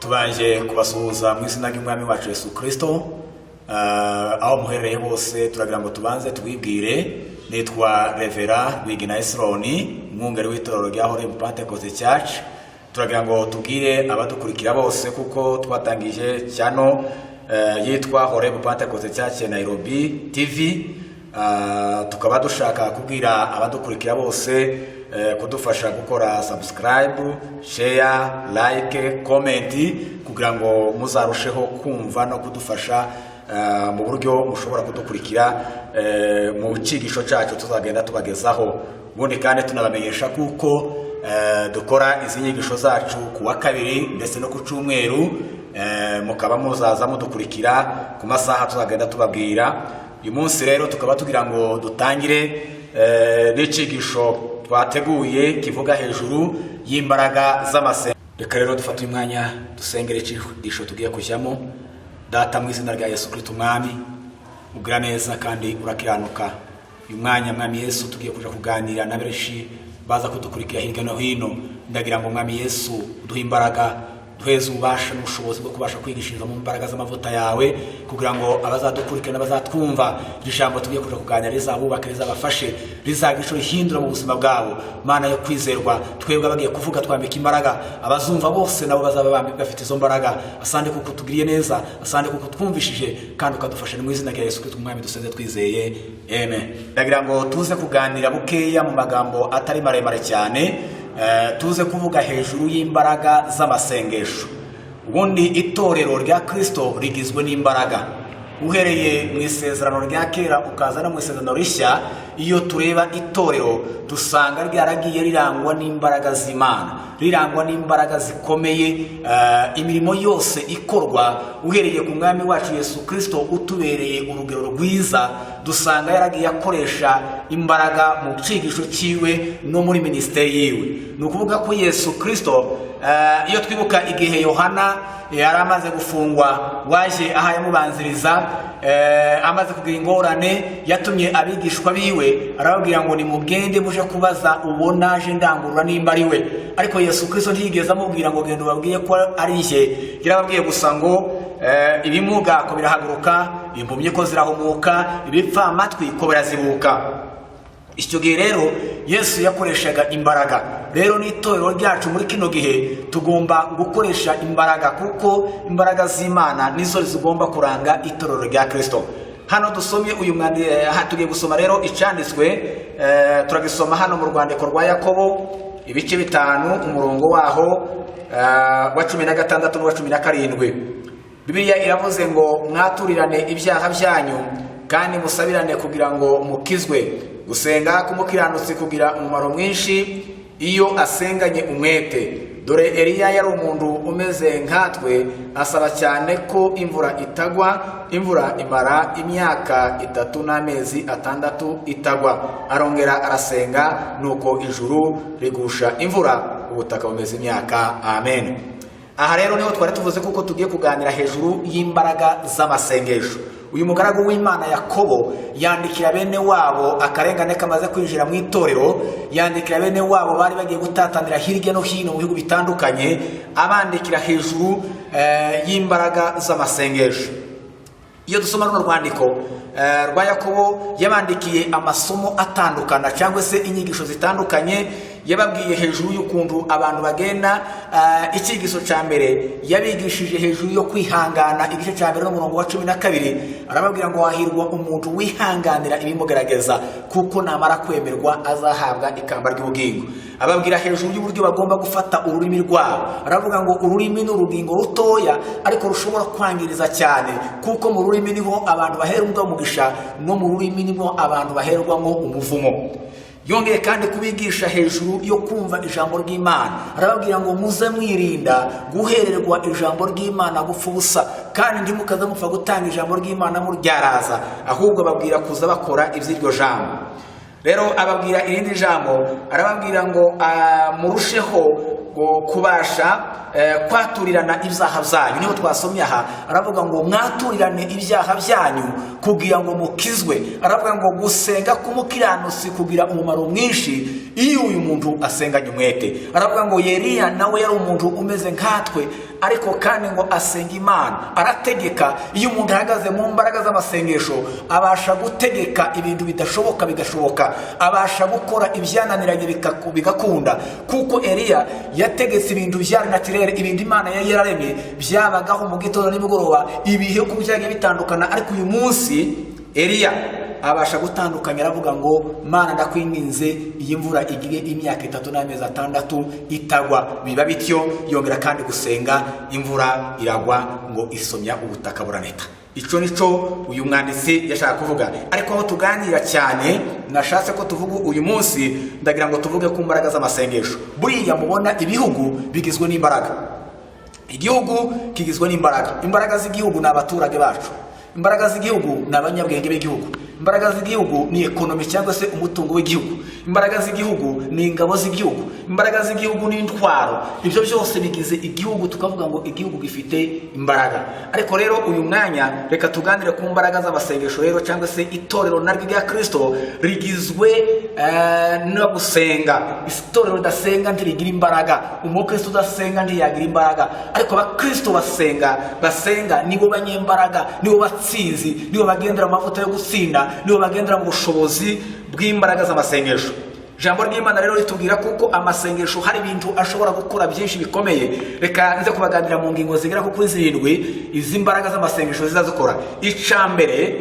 tubanje kubasuhuza mu izina ry'umwami wacu Yesu Kristo. Aho muherereye hose turagira ngo tubanze tubibwire. Nitwa Revera Rwigina Esroni, umwungeri w'itorero rya Horeb Pentecost Church. Turagira ngo tubwire abadukurikira bose kuko twatangije cyano yitwa Horeb Pentecost Church Nairobi TV. Tukaba dushaka kubwira abadukurikira bose kudufasha gukora subscribe, share, like, comment kugira ngo muzarusheho kumva no kudufasha mu buryo mushobora kudukurikira mu cigisho cyacu tuzagenda tubagezaho. Ubundi kandi tunabamenyesha kuko dukora izi nyigisho zacu kuwa kabiri ndetse no ku cyumweru, mukaba muzaza mudukurikira ku masaha tuzagenda tubabwira. Uyu munsi rero tukaba tugira ngo dutangire n'icigisho twateguye kivuga hejuru y'imbaraga z'amasengesho. Reka rero dufate umwanya dusengere icigisho tugiye kujyamo. Data mu izina rya Yesu Kristo mwami, ugira neza kandi urakiranuka. Uyu mwanya mwami Yesu tugiye kuja kuganira na benshi baza kudukurikira hirya no hino. Ndagira ngo mwami Yesu uduhe imbaraga, duheze ubasha n'ubushobozi bwo kubasha kwigishiriza mu mbaraga z'amavuta yawe, kugira ngo abazadukurikira n'abazatwumva ijambo tugiye kuja kuganira rizabubaka, rizabafashe, rizagisho rihindura mu buzima bwabo. Mana yo kwizerwa, twebwe abagiye kuvuga twambika imbaraga, abazumva bose nabo bazaba bafite izo mbaraga. Asante kuko tugiriye neza, asante kuko twumvishije kandi ukadufasha mu izina rya Yesu Kristo umwami dusenze twizeye, amen. Ndagira ngo tuze kuganira bukeya mu magambo atari maremare cyane. Tuze kuvuga hejuru y'imbaraga z'amasengesho. Ubundi itorero rya Kristo rigizwe n'imbaraga. Uhereye mu isezerano rya kera ukaza no mu isezerano rishya, iyo tureba itorero dusanga ryaragiye rirangwa n'imbaraga z'Imana, rirangwa n'imbaraga zikomeye. Imirimo yose ikorwa uhereye ku mwami wacu Yesu Kristo utubereye urugero rwiza, dusanga yaragiye akoresha imbaraga mu cigisho ciwe no muri ministeri yiwe. Nukuvuga ko Yesu Kristo iyo twibuka igihe Yohana yari amaze gufungwa, waje aha yamubanziriza, amaze kugira ingorane, yatumye abigishwa biwe arababwira ngo nimugende muje kubaza ubona je ndangurura nimba ari we. Ariko Yesu Kristo ntiyigeze amubwira ngo genda ubabwiye ko ari je. Yarababwiye gusa ngo ibimuga ko birahaguruka, impumyi ko zirahumuka, ibipfa amatwi ko birazibuka. Icyo gihe rero Yesu yakoreshaga imbaraga. Rero n'itorero ryacu muri kino gihe tugomba gukoresha imbaraga, kuko imbaraga z'Imana nizo zigomba kuranga itorero rya Kristo. Hano dusomye uyu mwandiko, tugiye gusoma rero icanditswe, turagisoma hano mu rwandiko rwa Yakobo ibice 5 umurongo waho wa 16 n'uwa 17. Bibiliya iravuze ngo mwaturirane ibyaha byanyu kandi musabirane kugira ngo mukizwe. Gusenga kumukiranutsi kugira umumaro mwinshi iyo asenganye umwete. Dore Eliya yari umuntu umeze nkatwe, asaba cyane ko imvura itagwa. Imvura imara imyaka 3 n'amezi 6 itagwa. Arongera arasenga, nuko ijuru rigusha imvura, ubutaka bumeze imyaka. Amen. Aha rero niho twari tuvuze kuko tugiye kuganira hejuru y'imbaraga z'amasengesho. Uyu mugaragu w'Imana Yakobo yandikira bene wabo akarengane kamaze kwinjira mu itorero, yandikira bene wabo bari bagiye gutatanira hirya no hino mu bihugu bitandukanye, abandikira hejuru y'imbaraga z'amasengesho. Iyo dusoma runo rwandiko rwa Yakobo, yabandikiye amasomo atandukana cyangwa se inyigisho zitandukanye. Yababwiye hejuru y'ukuntu abantu bagenda. Ikigiso cya mbere yabigishije hejuru yo kwihangana, igice cya mbere n'umurongo wa 12. Arababwira ngo wahirwa umuntu wihanganira ibimugerageza, kuko namara kwemerwa azahabwa ikamba ry'ubugingo. Ababwira hejuru y'uburyo bagomba gufata ururimi rwabo. Aravuga ngo ururimi n'urugingo rutoya ariko rushobora kwangiriza cyane, kuko mu rurimi niho abantu baherwa umugisha, no mu rurimi niho abantu baherwamo umuvumo. Yongeye kandi kubigisha hejuru yo kumva ijambo ry'Imana. Arababwira ngo muze mwirinda guhererwa ijambo ry'Imana gupfa ubusa, kandi ntimukaza mupfa gutanga ijambo ry'Imana muryaraza, ahubwo ababwira kuza bakora iby'iryo jambo. Rero ababwira irindi jambo, arababwira ngo murusheho kubasha kwaturirana ibyaha byanyu. Niho twasomye aha, aravuga ngo mwaturirane ibyaha byanyu kugira ngo mukizwe. Aravuga ngo gusenga kumukiranutsi kugira umumaro mwinshi iyo uyu muntu asenganye umwete. Aravuga ngo Eliya nawe yari umuntu umeze nkatwe, ariko kandi ngo asenga Imana, arategeka. Iyo umuntu ahagaze mu mbaraga z'amasengesho abasha gutegeka ibintu bidashoboka bigashoboka, abasha gukora ibyananiranye bigakunda, kuko Eliya yategetse ibintu bya naturel, ibintu Imana yari yararemye byabagaho mu gitondo n'imugoroba, ibihe uko byagiye bitandukana. Ariko uyu munsi Eliya abasha gutandukanya, aravuga ngo Mana ndakwinginze iyi mvura igire imyaka 3 n'amezi 6 itagwa. Biba bityo, yongera kandi gusenga, imvura iragwa ngo isomya ubutaka buraneta. Ico nico uyu mwanditsi yashaka kuvuga. Ariko aho tuganira cyane, nashatse ko tuvuga uyu munsi, ndagira ngo tuvuge ku mbaraga z'amasengesho. Buriya mubona ibihugu bigizwe n'imbaraga, igihugu kigizwe n'imbaraga. Imbaraga z'igihugu ni abaturage bacu, imbaraga z'igihugu ni abanyabwenge b'igihugu, imbaraga z'igihugu ni ekonomi cyangwa se umutungo w'igihugu, imbaraga z'igihugu ni ingabo z'igihugu, imbaraga z'igihugu ni intwaro. Ibyo byose bigize igihugu, tukavuga ngo igihugu gifite imbaraga. Ariko rero uyu mwanya reka tuganire ku mbaraga z'amasengesho rero, cyangwa se itorero naryo rya Kristo rigizwe no gusenga. Itorero ridasenga ntirigira imbaraga, umukristo udasenga ntiyagira imbaraga. Ariko abakristo basenga nibo banyembaraga, nibo batsinzi, nibo bagendera amavuta yo gutsinda, nibo bagendera mu bushobozi bw'imbaraga z'amasengesho. Jambo ry'Imana rero ritubwira kuko amasengesho hari ibintu ashobora gukora byinshi bikomeye. Reka nze kubaganira mu ngingo zigera ku 7 izi mbaraga z'amasengesho zizazikora. Icambere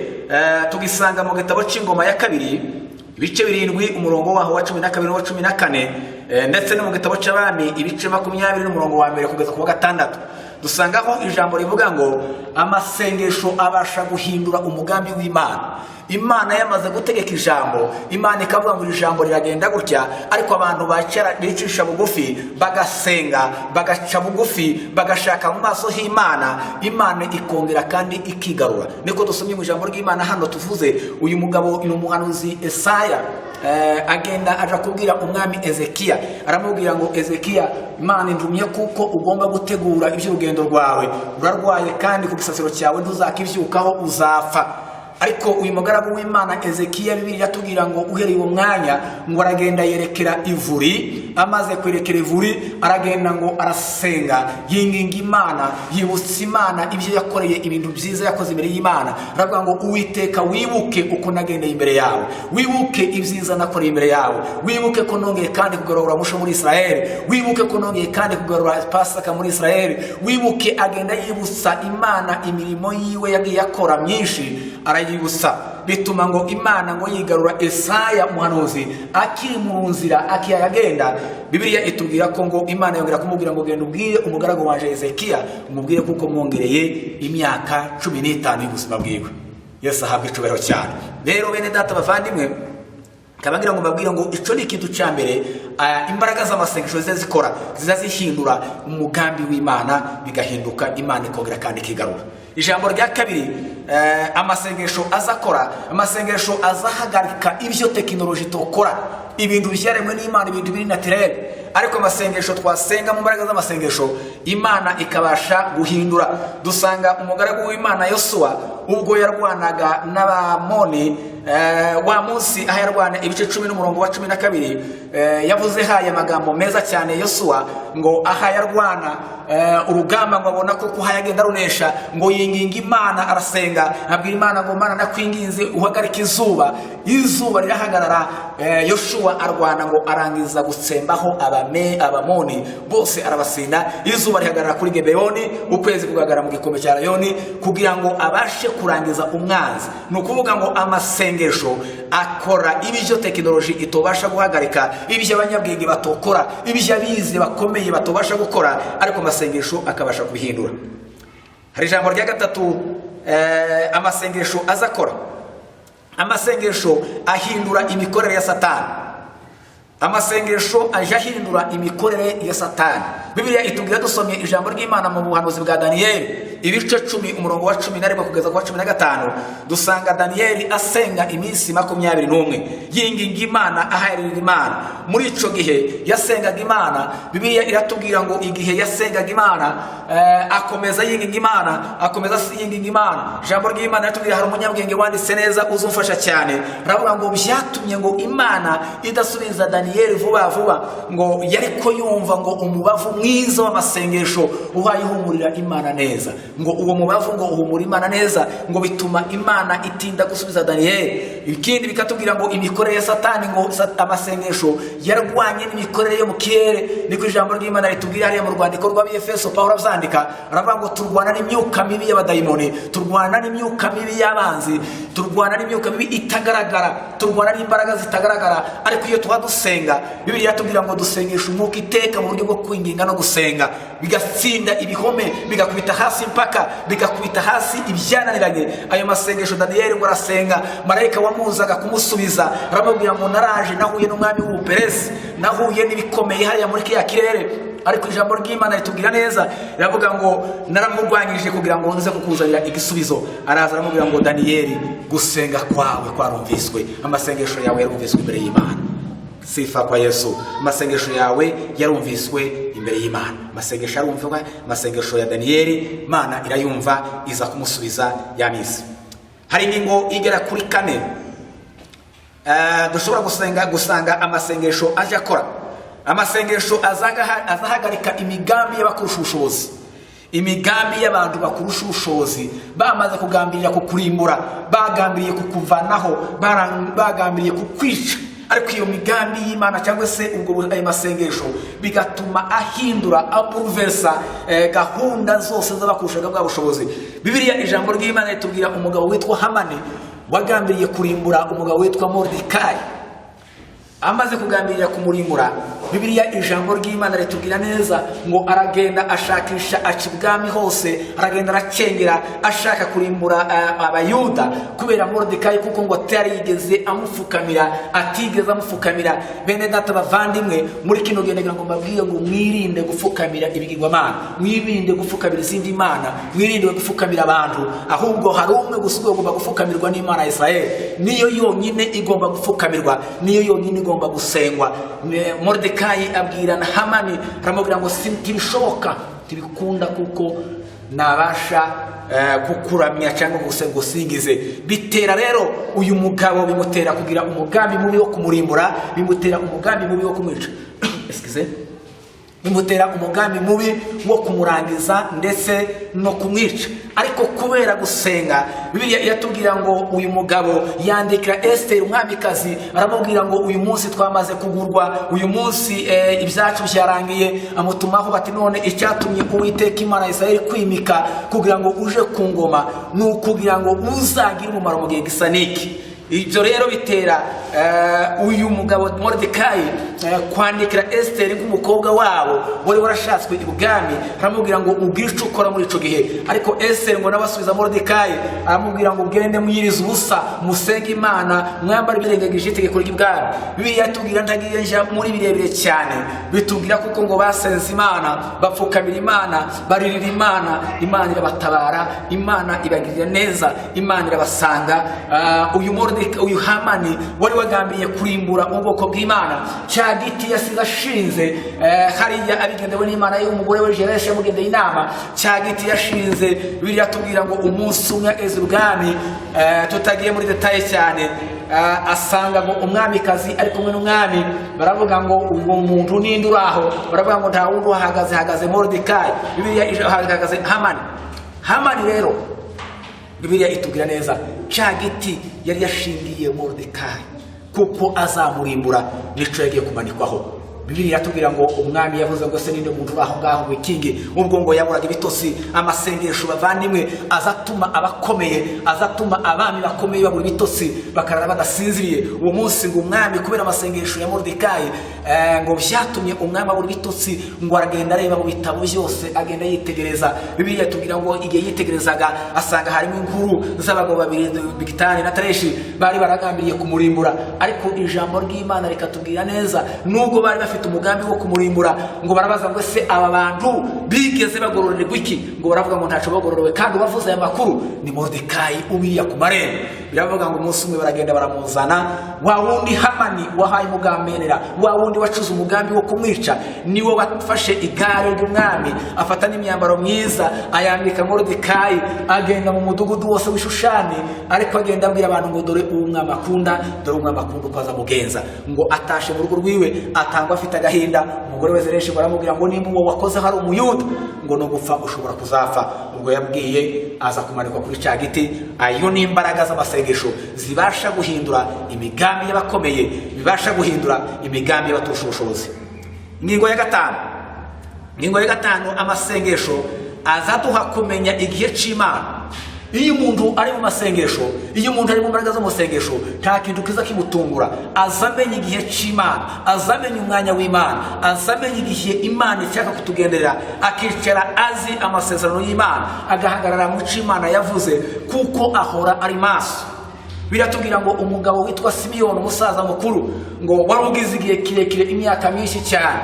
tugisanga mu gitabo cy'Ingoma ya 2 ibice 7 umurongo waho wa 12 no 14, ndetse no mu gitabo cy'Abami ibice 20 n'umurongo wa 1 kugeza ku 6. Dusangaho ijambo rivuga ngo amasengesho abasha guhindura umugambi w'Imana. Imana yamaze gutegeka ijambo, Imana ikavuga ngo ijambo riragenda gutya, ariko abantu bicisha bugufi, bagasenga, bagaca bugufi, bagashaka mu maso h'Imana, Imana ikongera kandi ikigarura. Niko dusomye mu ijambo ry'Imana hano tuvuze. Uyu mugabo ni umuhanuzi Esaya, agenda aja kubwira umwami Ezekiya, aramubwira ngo Ezekiya, Imana indumye kuko ugomba gutegura iby'urugendo rwawe, urarwaye kandi ku gisasiro cyawe ntuzakivyukaho, uzapfa. Ariko uyu mugaragu w'Imana Ezekiya, Bibiliya yatubwira ngo uhereye uwo mwanya ngo aragenda yerekera ivuri, amaze kwerekera ivuri aragenda ngo arasenga, yinginga Imana, yibutsa Imana ibyo yakoreye, ibintu byiza yakoze imbere y'Imana. Aravuga ngo Uwiteka, wibuke uko nagendeye imbere yawe, wibuke ibyiza nakoreye imbere yawe, wibuke ko nongeye kandi kugarura musho muri Israeli, wibuke ko nongeye kandi kugarura Pasaka muri Israeli, wibuke. Agenda yibutsa Imana imirimo yiwe yagiye akora myinshi, arayibutsa. Bituma ngo Imana ngo yigarura Esaya muhanuzi akiri mu nzira akiyagenda. Bibiliya itubwira ko ngo Imana yongera kumubwira ngo genda ubwire umugaragu wanje Ezekiya, umubwire kuko mwongereye imyaka 15 y'ubuzima bwiwe. Yesu ahabwe icubahiro cyane. Rero bene data bavandimwe, kabagira ngo mbabwire ngo ico ni ikintu cyambere, imbaraga z'amasengesho zikora zizazihindura umugambi w'Imana, bigahinduka Imana ikongera kandi ikigarura. Ijambo rya kabiri, amasengesho azakora, amasengesho azahagarika ibyo tekinoloji tokora, ibintu byaremwe n'Imana, ibintu biri naturel. Ariko amasengesho twasenga mu mbaraga z'amasengesho, Imana ikabasha guhindura. Dusanga umugaragu w'Imana Yosuwa ubwo yarwanaga n'Abamoni, wa munsi aho yarwana ibice 10 n'umurongo wa 12, yavuze haya magambo meza cyane Yosuwa, ngo aha yarwana urugamba ngo abona ko kuhayagenda runesha, ngo yinginga Imana, arasenga, abwira Imana ngo Mana nakwinginze uhagarika izuba. Izuba rirahagarara, Yoshua arwana ngo arangiza gutsembaho Abamoni bose, arabasinda. Izuba rihagarara kuri Gebeyoni, ukwezi kugagarara mu gikombe cya Rayoni, kugira ngo abashe kurangiza umwanzi. Nukuvuga ngo amasengesho akora ibyo tekinoloji itobasha guhagarika, ibyo abanyabwenge batokora, ibyo abize bakomeye batobasha gukora, ariko amasengesho akabasha kubihindura. Hari ijambo rya gatatu, amasengesho azakora. Amasengesho ahindura imikorere ya Satani. Amasengesho ajahindura imikorere ya Satani. Bibiliya itubwira, dusomye ijambo ry'Imana mu buhanuzi bwa Daniyeli ibice 10 umurongo wa 11 kugeza ku 15 dusanga Daniyeli asenga iminsi 21 yinginga Imana aharira Imana. Muri ico gihe yasengaga Imana, Bibiliya iratubwira ngo igihe yasengaga Imana akomeza yinginga Imana, akomeza yinginga Imana. Jambo ry'Imana yatubwira hari umunyabwenge wanditse neza uzumfasha cyane, aravuga ngo byatumye ngo Imana idasubiza Daniyeli vuba vuba ngo yariko yumva ngo umubavu mwiza w'amasengesho uhayihumurira Imana neza, ngo uwo mubavu ngo uhumura Imana neza, ngo bituma Imana itinda gusubiza Daniyeli. Ikindi bikatubwira ngo imikorere ya Satani, ngo amasengesho yarwanye n'imikorere yo mu kirere. Niko ijambo ry'Imana ritubwira hariya mu rwandiko rw'Abefeso Paulo avyandika, aravuga ngo turwana n'imyuka mibi y'abadayimoni, turwana n'imyuka mibi y'abanzi, turwana n'imyuka mibi itagaragara, turwana n'imbaraga zitagaragara. Ariko iyo dusenga, Bibiliya yatubwira ngo dusengesha umwuka iteka mu buryo bwo kwinginga no gusenga, bigatsinda ibihome, bigakubita hasi impaka, bigakubita hasi ibyananiranye. Ayo masengesho Daniyeli ngo arasenga, marayika wamuzaga kumusubiza aramubwira ngo naraje nahuye n'umwami w'Ubuperesi, nahuye n'ibikomeye hariya muri kiya kirere. Ariko ijambo ry'Imana ritubwira neza, riravuga ngo naramurwanyije kugira ngo nze kukuzanira igisubizo. Araza aramubwira ngo Daniyeli, gusenga kwawe kwarumviswe, amasengesho yawe yarumviswe imbere y'Imana. Sifa kwa Yesu. Amasengesho yawe yarumviswe imbere y'Imana. Amasengesho yarumvwa, amasengesho ya Daniyeli Imana irayumva, iza kumusubiza ya misi. Hari ingingo igera kuri 4 dushobora gusanga amasengesho aje akora. Amasengesho azahagarika imigambi y'abakurusha ubushobozi, imigambi y'abantu bakurusha ubushobozi, bamaze kugambirira kukurimbura, bagambiriye kukuvanaho, bagambiriye kukwica. Ariko iyo migambi y'Imana cyangwa se ubwo ayo masengesho bigatuma ahindura, apurversa gahunda zose z'abakurushaga bwa bushobozi. Bibiliya ijambo ry'Imana ritubwira umugabo witwa Hamani wagambiriye kurimbura umugabo witwa Mordekai. Amaze kugambirira kumurimbura, Bibiliya ijambo ry'Imana ritubwira neza ngo aragenda ashakisha acibwami hose, aragenda aracengera ashaka kurimbura abayuda kubera Mordekai, kuko ngo atari yigeze amufukamira, atigeze amufukamira. Bene data bavandimwe, muri kino gendera ngo mbabwiye ngo mwirinde gufukamira ibigirwamana, mwirinde gufukamira izindi imana, mwirinde gufukamira abantu, ahubwo hari umwe gusa ugomba gufukamirwa n'Imana ya Israeli. Niyo yonyine igomba gufukamirwa, niyo yonyine igomba gusengwa. Mordekai abwira na Hamani, aramubwira ngo ntibishoboka, ntibikunda kuko nabasha kukuramya cyangwa gusingize. Bitera rero uyu mugabo, bimutera kugira umugambi mubi wo kumurimbura, bimutera umugambi mubi wo kumwica. Excuse, bimutera umugambi mubi wo kumurangiza ndetse no kumwica. Ariko kubera gusenga, Bibiliya yatubwira ngo uyu mugabo yandikira Esther umwamikazi, aramubwira ngo uyu munsi twamaze kugurwa, uyu munsi ibyacu byarangiye. Amutumaho bati none icyatumye Uwiteka Imana ya Israeli kwimika kugira ngo uje ku ngoma ni ukugira ngo uzagire umumaro mu gihe gisa n'iki. Ibyo rero bitera uyu mugabo Mordekai kwandikira Esther nk'umukobwa wabo wari warashatswe ibwami, aramubwira ngo ubwire icyo ukora muri ico gihe. Ariko Esther ngo nabasubiza Mordekai, aramubwira ngo gende muyirize ubusa, musenge Imana, mwambara ibirengagije itegeko ry'ibwami. Bibiliya yatubwira ntagiye nja muri birebire cyane, bitubwira kuko ngo basenze Imana, bapfukamira Imana, baririra Imana, Imana irabatabara, Imana ibagirira neza, Imana irabasanga. Uyu Hamani wari wagambiye kurimbura ubwoko bw'Imana, cya giti yasize ashinze hariya abigendewe n'Imana y'umugore we Jereshi yamugendeye inama, cya giti yashinze. Bibiliya tubwira ngo umunsi umwe ez'ubwami, tutagiye muri detaye cyane, asanga ngo umwamikazi ari kumwe n'umwami. Baravuga ngo uwo muntu ninde uraho, baravuga ngo nta wundi hahagaze Mordekai. Bibiliya hahagaze Hamani. Hamani rero Bibiliya itubwira neza cya giti yari yashingiye Mordekai kuko azamurimbura, nico yagiye kumanikwaho. Bibiliya yatubwira ngo umwami yavuze ngo se ninde muntu uraho ngaho wikinge, ubwo ngo yaburaga ibitosi. Amasengesho bavandimwe azatuma abakomeye, azatuma abami bakomeye babura ibitosi, bakarara badasinziriye. Uwo munsi ngo umwami kubera amasengesho ya Mordekai ngo byatumye umwami abura ibitosi, ngo aragenda areba mu bitabo byose, agenda yitegereza. Bibiliya yatubwira ngo igihe yitegerezaga asanga harimo inkuru z'abagabo babiri, Bigitani na Tereshi, bari baragambiriye kumurimbura. Ariko ijambo ry'Imana rikatubwira neza, nubwo bari bafite umugambi wo kumurimbura ngo barabaza ngo se aba bantu bigeze bagororerwa iki ngo baravuga ngo ntaco bagororewe kandi ubavuze aya makuru ni Mordekai ubiya ku marembo biravuga ngo umunsi umwe baragenda baramuzana wa wundi Hamani wahaye umugambenera wa wundi wacuze umugambi wo kumwica niwo bafashe igare ry'umwami afata n'imyambaro myiza ayambika Mordekai agenda mu mudugudu wose w'Ishushani ariko agenda abwira abantu ngo dore umwami akunda dore umwami akunda kwaza mugenza ngo atashe mu rugo rwiwe atangwa afite agahinda umugore wese reshe baramubwira ngo nimba uwo wakoze hari umuyuda ngo no gupfa ushobora kuzapfa ubwo yabwiye aza kumanikwa kuri cya giti ayo ni imbaraga z'amasengesho zibasha guhindura imigambi y'abakomeye bibasha guhindura imigambi y'abatusha ubushobozi. Ingingo ya gatanu amasengesho azaduha kumenya igihe c'Imana. Iyo umuntu ari mu masengesho, iyo umuntu ari mu mbaraga zo mu masengesho, nta kintu kiza kimutungura. Azamenye igihe c'Imana, azamenye umwanya w'Imana, azamenye igihe Imana ishaka kutugenderera, akicara azi amasezerano y'Imana, agahagarara mu c'Imana yavuze kuko ahora ari maso. Biratubwira ngo umugabo witwa Simiyoni umusaza mukuru ngo warugize igihe kirekire imyaka myinshi cyane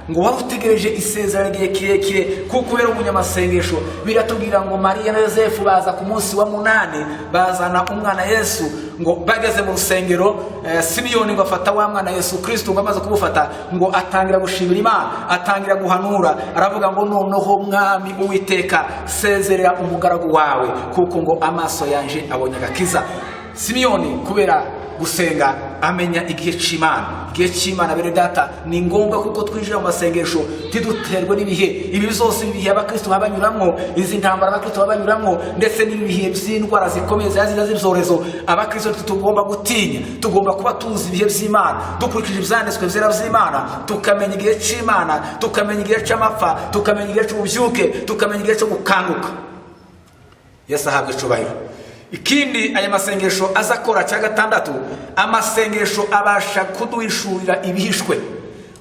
ngo warutegereje isezerano igihe kirekire kuko era umunyamasengesho. Biratubwira ngo Mariya na Yosefu baza ku munsi wa 8 bazana umwana Yesu ngo bageze mu rusengero Simiyoni ngo afata wa mwana Yesu Kristo ngo amaze kumufata ngo atangira gushimira Imana atangira guhanura aravuga ngo noneho mwami Uwiteka sezerera umugaragu wawe kuko ngo amaso yanje abonye agakiza. Simiyoni kubera gusenga amenya igihe c'Imana. Igihe c'Imana bere data ni ngombwa kuko twinjira mu masengesho tiduterwe n'ibihe ibi byose ibihe abakristo babanyuramwo izi ntambara abakristo babanyuramwo ndetse n'ibihe by'indwara zikomeye zaziza z'ibyorezo abakristo tugomba gutinya tugomba kuba tuzi ibihe by'Imana dukurikije ibyanditswe byera by'Imana tukamenya igihe c'Imana tukamenya igihe c'amapfa tukamenya igihe c'ububyuke tukamenya igihe cyo gukanguka. Yesu ahabwe icubahiro. Ikindi aya masengesho azakora cya gatandatu amasengesho abasha kuduhishurira ibihishwe.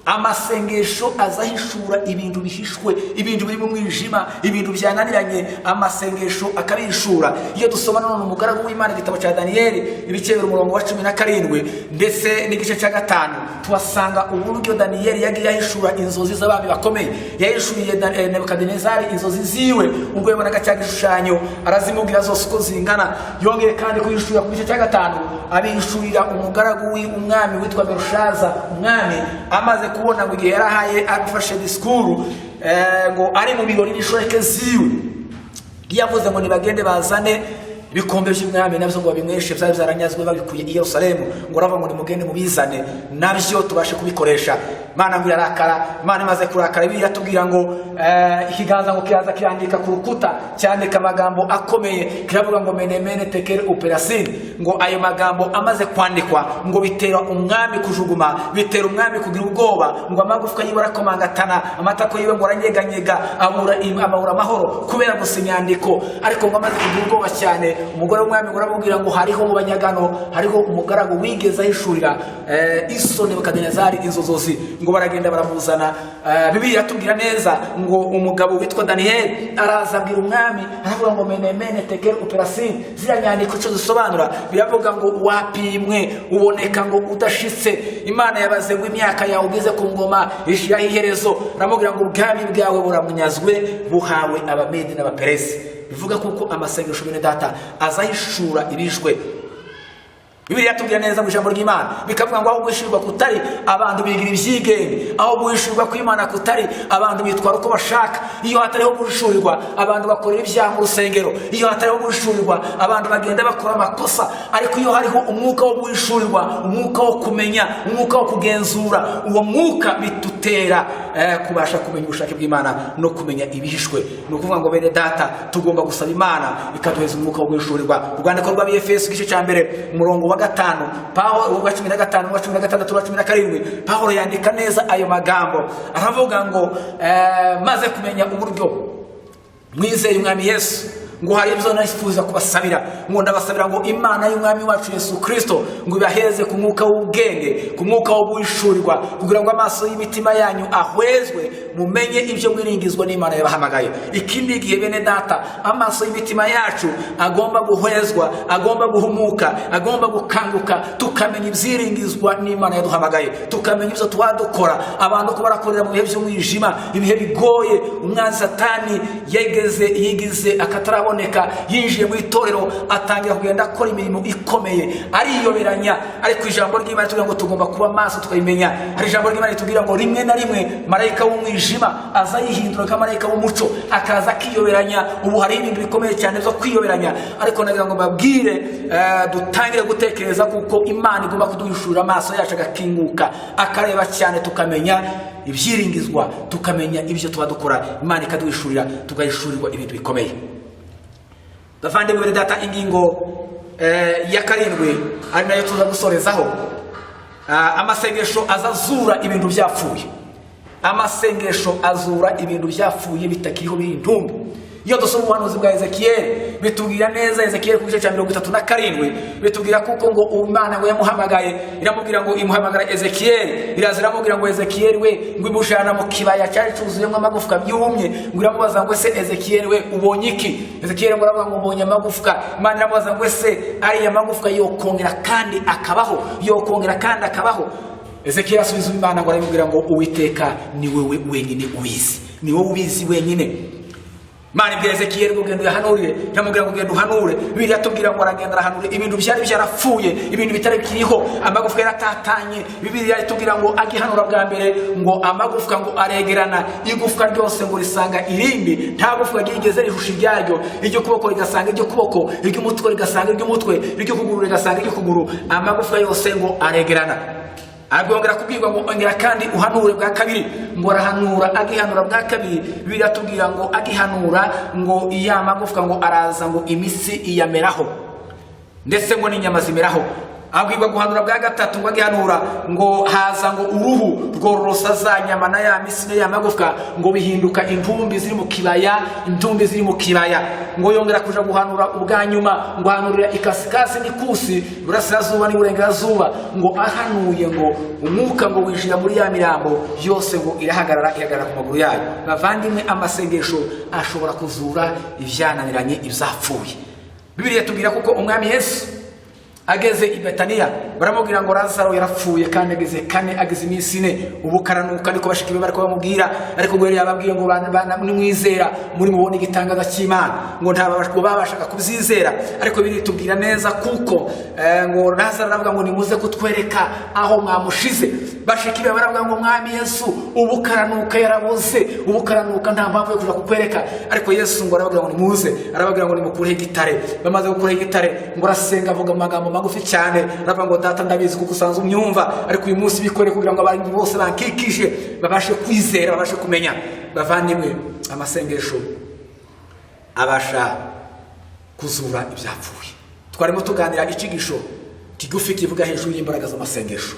Amasengesho azahishura ibintu bihishwe ibintu biri mu mwijima ibintu byananiranye amasengesho akabishura. Iyo dusoma none umugaragu w'Imana igitabo cya Daniyeli ibicebera umurongo wa 17 ndetse n'igice cya 5 tuhasanga uburyo Daniyeli yagiye yahishura inzozi z'abami bakomeye. Yahishuriye Nebukadinezari inzozi ziwe ubwo yabonaga cya gishushanyo arazimubwira zose uko zingana. Yongeye kandi kuyishura ku gice cya 5 abishurira umugaragu w'umwami witwa Berushaza umwami amaze kubona ngo igihe yarahaye afashe diskuru ngo ari mu birori n'ishoreke ziwe yavuze ngo nibagende bazane ibikombe by'umwami nabyo ngo bimweshe byari byaranyazwe babikuye i Yerusalemu ngo rava ngo nimugende mubizane nabyo tubashe kubikoresha. Mana ngo yarakara Mana imaze kurakara ibi yatubwira ngo ikiganza ngo kiraza kirandika ku rukuta cyandika amagambo akomeye kiravuga ngo menemene tekere operasin ngo ayo magambo amaze kwandikwa ngo bitera umwami kujuguma bitera umwami kugira ubwoba ngo amagufwa yiwe arakomangatana amatako yiwe ngo aranyeganyega abura amahoro kubera gusinyandiko ariko ngo amaze kugira ubwoba cyane umugore w'umwami uramubwira ngo hariho mu banyagano hariho umugaragu wigeze ahishurira iso Nebukadinezari inzozi ngo baragenda baramuzana. Bibiliya yatubwira neza ngo umugabo witwa Daniyeli araza abwira umwami aravuga ngo menemene tekere operasin ziranyandiko cyo zisobanura biravuga ngo wapimwe uboneka ngo udashitse Imana yabaze ngo imyaka yawe ugeze ku ngoma ishira iherezo aramubwira ngo ubwami bwawe buramunyazwe buhawe abamedi n'abaperesi. Bivuga kuko amasengesho bene data azahishura ibishwe. Bibiliya yatubwira neza mu ijambo ry'Imana bikavuga ngo aho guhishurwa kutari abantu bigira ibyigenge aho guhishurwa kw'Imana kutari abantu bitwara uko bashaka. Iyo hatariho guhishurirwa abantu bakorera ibyaha mu rusengero iyo hatariho guhishurirwa abantu bagenda bakora amakosa ariko iyo hariho umwuka wo guhishurirwa umwuka wo kumenya umwuka wo kugenzura uwo mwuka bitutera kubasha kumenya ubushake bw'Imana no kumenya ibihishwe. Ni ukuvuga ngo bene data tugomba gusaba Imana ikaduheza umwuka wo guhishurirwa. Urwandiko rw'Abefeso igice cya 1 umurongo wa 5 Paulo wa 15 wa 16 wa 17 Paulo yandika neza ayo magambo aravuga ngo maze kumenya uburyo mwizeye umwami Yesu ngo hari ibyo nifuza kubasabira, ngo ndabasabira ngo Imana y'Umwami wacu Yesu Kristo ngo ibaheze ku mwuka w'ubwenge, ku mwuka wo guhishurirwa, kugira ngo amaso y'imitima yanyu ahwezwe mumenye ibyo mwiringizwa n'Imana yabahamagaye. Ikindi gihe bene data, amaso y'imitima yacu agomba guhwezwa, agomba guhumuka, agomba gukanguka, tukamenya ibyiringizwa n'Imana yaduhamagaye, tukamenya ibyo twadukora. Abantu ko barakorera mu bihe by'umwijima, ibihe bigoye, umwanzi Satani yigize akataraboneka, yinjiye mu itorero atangira kugenda akora imirimo ikomeye, ariyoberanya. Ariko ijambo ry'Imana tugira ngo tugomba kuba maso tukayimenya. Hari ijambo ry'Imana tugira ngo rimwe na rimwe marayika w'umwijima aza yihindura nka marayika w'umuco, akaza akiyoberanya. Ubu hari ibintu bikomeye cyane byo kwiyoberanya, ariko nagira ngo babwire dutangire gutekereza kuko Imana igomba kuduhishurira amaso yacu agakinguka, akareba cyane, tukamenya ibyiringizwa, tukamenya ibyo tuba dukora. Imana ikaduhishurira, tugahishurirwa ibintu bikomeye. Bavandimwe bene data, ingingo ya karindwi ari nayo tuza gusorezaho, amasengesho azazura ibintu byapfuye. Amasengesho azura ibintu byapfuye bitakiriho bintumbi. Iyo dusoma ubuhanuzi bwa Ezekiyeli bitubwira neza, Ezekiyeli ku gice cya 37 bitubwira kuko ngo Imana ngo yamuhamagaye, iramubwira ngo imuhamagara Ezekiyeli, iraza iramubwira ngo Ezekiyeli we ngo imujana mu kibaya cyari cyuzuyemo amagufwa yumye, ngo iramubaza ngo ese Ezekiyeli we ubonye iki? Ezekiyeli ngo aravuga ngo mbonye amagufwa. Imana iramubaza ngo ese ari amagufwa yokongera kandi akabaho, yokongera kandi akabaho? Ezekiyeli asubiza Imana ngo aramubwira ngo Uwiteka ni wewe wenyine ubizi, ni wowe ubizi wenyine. Imana ibwira Ezekiyeli ngo genda uhanurire, iramubwira ngo genda uhanure. Bibiliya tubwira ngo aragenda arahanure ibintu byari byarapfuye, ibintu bitari bikiriho, amagufwa yaratatanye. Bibiliya itubwira ngo agihanura bwa mbere ngo amagufwa ngo aregerana, igufwa ryose ngo risanga irindi, nta gufwa ryigeze rihusha iryaryo, iryo kuboko rigasanga iryo kuboko, iryo mutwe rigasanga iryo mutwe, iryo kuguru rigasanga iryo kuguru, amagufwa yose ngo aregerana. Agongera kubwirwa ngo ongera kandi uhanure bwa kabiri, ngo arahanura. Agihanura bwa kabiri, biratubwira ngo agihanura ngo iya magufwa ngo araza ngo imisi iyameraho, ndetse ngo n'inyama zimeraho. Abwirwa guhanura bwa gatatu, ngo agihanura ngo haza ngo uruhu rwororosa za nyama na ya misi ya magufwa ngo bihinduka intumbi ziri mu kibaya, intumbi ziri mu kibaya. Ngo yongera kuja guhanura ubwa nyuma, ngo hanurira ikasikasi n'ikusi, burasirazuba n'iburengerazuba, ngo ahanuye ngo umwuka ngo winjira muri ya mirambo yose, ngo ihagarara ku maguru yayo. Bavandimwe, amasengesho ashobora kuzura ivyananiranye, ibyapfuye. Bibiliya tubwira kuko umwami Yesu ageze i Betaniya, baramubwira ngo Lazaro yarapfuye kandi ageze iminsi 4. Ubu karanuka niko bashiki be bariko bamubwira, ariko ngo yababwiye ngo nimwizera muri mubona igitangaza cy'Imana, ngo ntabashako babashaka kubyizera. Ariko biri tubwira neza kuko ngo Lazaro aravuga ngo nimuze kutwereka aho mwamushize. Bashiki be baravuga ngo mwami Yesu ubu karanuka yaraboze, ubu karanuka nta mpamvu yo kuja kukwereka. Ariko Yesu ngo aravuga ngo nimuze, aravuga ngo nimukure igitare. Bamaze gukura igitare, ngo arasenga avuga amagambo magufi cyane, aravuga ngo Data ndabizi kuko usanzwe umyumva, ariko uyu munsi bikore kugira ngo abantu bose bankikije babashe kwizera, babashe kumenya. Bavandimwe, amasengesho abasha kuzura ibyapfuye. Twarimo tuganira ikigisho kigufi kivuga hejuru y'imbaraga z'amasengesho.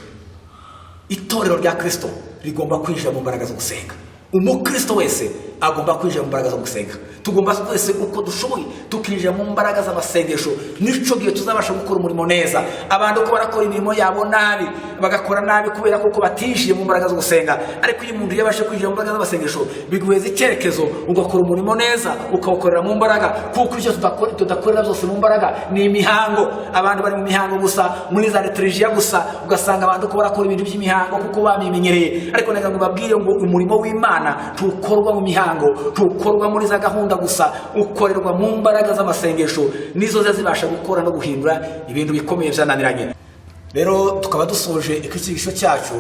Itorero rya Kristo rigomba kwinjira mu mbaraga zo gusenga. Umukristo wese agomba kwinjira mu mbaraga zo gusenga. Tugomba twese uko dushoboye tukinjira mu mbaraga z'amasengesho, nico gihe tuzabasha gukora umurimo neza. Abantu ko barakora imirimo yabo nabi, bagakora nabi kubera kuko batinjiye mu mbaraga zo gusenga. Ariko iyo umuntu yabasha kwinjira mu mbaraga z'amasengesho, biguheza icyerekezo, ugakora umurimo neza, ukawukorera mu mbaraga. Kuko ibyo tudakorera byose mu mbaraga ni imihango. Abantu bari mu mihango gusa, muri za liturgia gusa, ugasanga abantu ko barakora ibintu by'imihango kuko bamimenyereye. Ariko nagira ngo babwire ngo umurimo w'Imana tukorwa mu mihango, tukorwa muri za gahunda gusa, ukorerwa mu mbaraga z'amasengesho, nizo zibasha gukora no guhindura ibintu bikomeye byananiranye. Rero tukaba dusoje ikigisho cyacu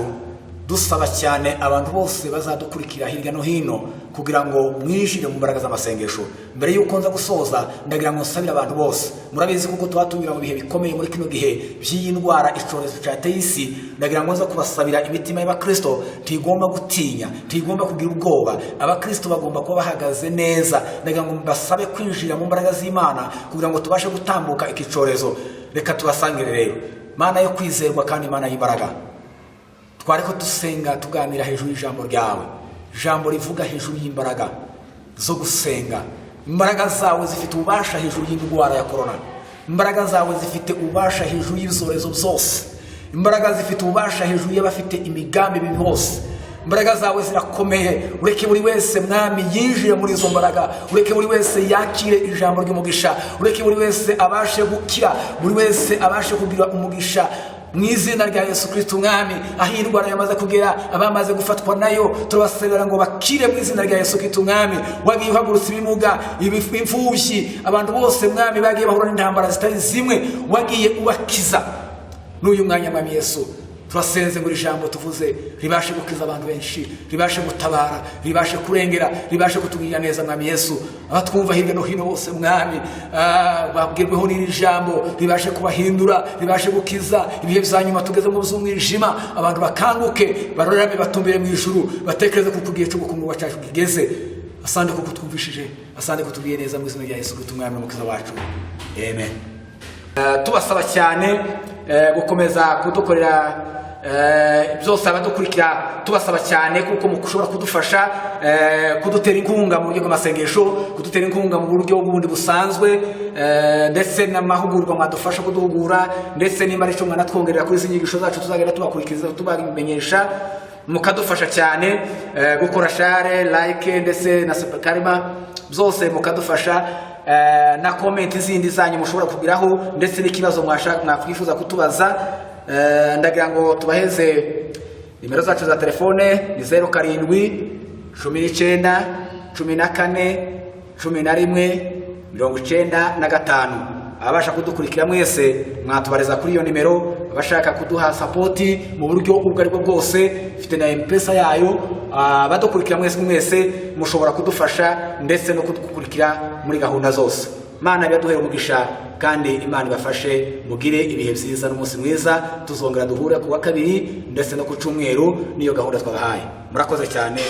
dusaba cyane abantu bose bazadukurikira hirya no hino kugira ngo mwinjire mu mbaraga z'amasengesho. Mbere yuko nza gusoza, ndagira ngo nsabire abantu bose, murabizi kuko tubatumira mu bihe bikomeye muri kino gihe by'indwara icyorezo cyateye isi. Ndagira ngo nza kubasabira imitima y'abakristo ntigomba gutinya, ntigomba kugira ubwoba. Abakristo bagomba kuba bahagaze neza. Ndagira ngo basabe kwinjira mu mbaraga z'Imana kugira ngo tubashe gutambuka iki cyorezo. Reka tubasangire rero, Mana yo kwizerwa kandi Mana y'imbaraga, twareko dusenga tuganira hejuru y'ijambo ryawe, ijambo rivuga hejuru y'imbaraga zo gusenga, imbaraga zawe zifite ububasha hejuru y'indwara ya corona, imbaraga zawe zifite ububasha hejuru y'ibyorezo byose, imbaraga zifite ububasha hejuru y'abafite imigambi mibi bose, imbaraga zawe zirakomeye. Ureke buri wese mwami yinjire muri izo mbaraga, ureke buri wese yakire ijambo ry'umugisha, ureke buri wese abashe gukira, buri wese abashe kugira umugisha mu izina rya Yesu Kristo mwami. Aho indwara yamaze kugera, abamaze gufatwa nayo turabasabira ngo bakire mu izina rya Yesu Kristo mwami. Wagiye uhagurutsa ibimuga, imfubyi, abantu bose mwami bagiye bahura n'intambara zitari zimwe, wagiye ubakiza. N'uyu mwanya mwami Yesu turasenze ngo ijambo tuvuze ribashe gukiza abantu benshi, ribashe gutabara, ribashe kurengera, ribashe kutugirira neza mwami Yesu. Abatwumva hirya no hino bose mwami babwirweho n'iri jambo, ribashe kubahindura, ribashe gukiza ibihe byanyuma tugeze mu by'umwijima. Abantu bakanguke, barorame, batumbire mu ijuru, batekereze ku kugiye cyo gukumurwa cyacu kigeze. Asante ko kutwumvishije, asante ko tugiye neza mu izina rya Yesu Kristo mwami n'umukiza wacu, amen. Tubasaba cyane gukomeza kudukorera byose abadukurikira, tubasaba cyane kuko mushobora kudufasha kudutera inkunga mu buryo bw'amasengesho, kudutera inkunga mu buryo bw'ubundi busanzwe, ndetse n'amahugurwa mwadufasha kuduhugura, ndetse nimba ari cyo mwana twongerera kuri izi nyigisho zacu tuzagenda tubakurikiza tubabimenyesha, mukadufasha cyane gukora share, like ndetse na subscribe, byose mukadufasha na comment zindi zanyu mushobora kugiraho, ndetse n'ikibazo mwakwifuza kutubaza. Ndagira ngo tubaheze nimero zacu za telefone ni 07 19 14 11 95. Abasha kudukurikira mwese mwatubariza kuri iyo nimero, abashaka kuduha support mu buryo ubwo aribwo bwose, ifite na M-Pesa yayo. Abadukurikira mwese mushobora kudufasha ndetse no kudukurikira muri gahunda zose. Mana byaduhere umugisha, kandi Imana ibafashe mugire ibihe byiza n'umunsi mwiza. Tuzongera duhure ku wa kabiri ndetse no ku cyumweru niyo gahunda twabahaye. Murakoze cyane.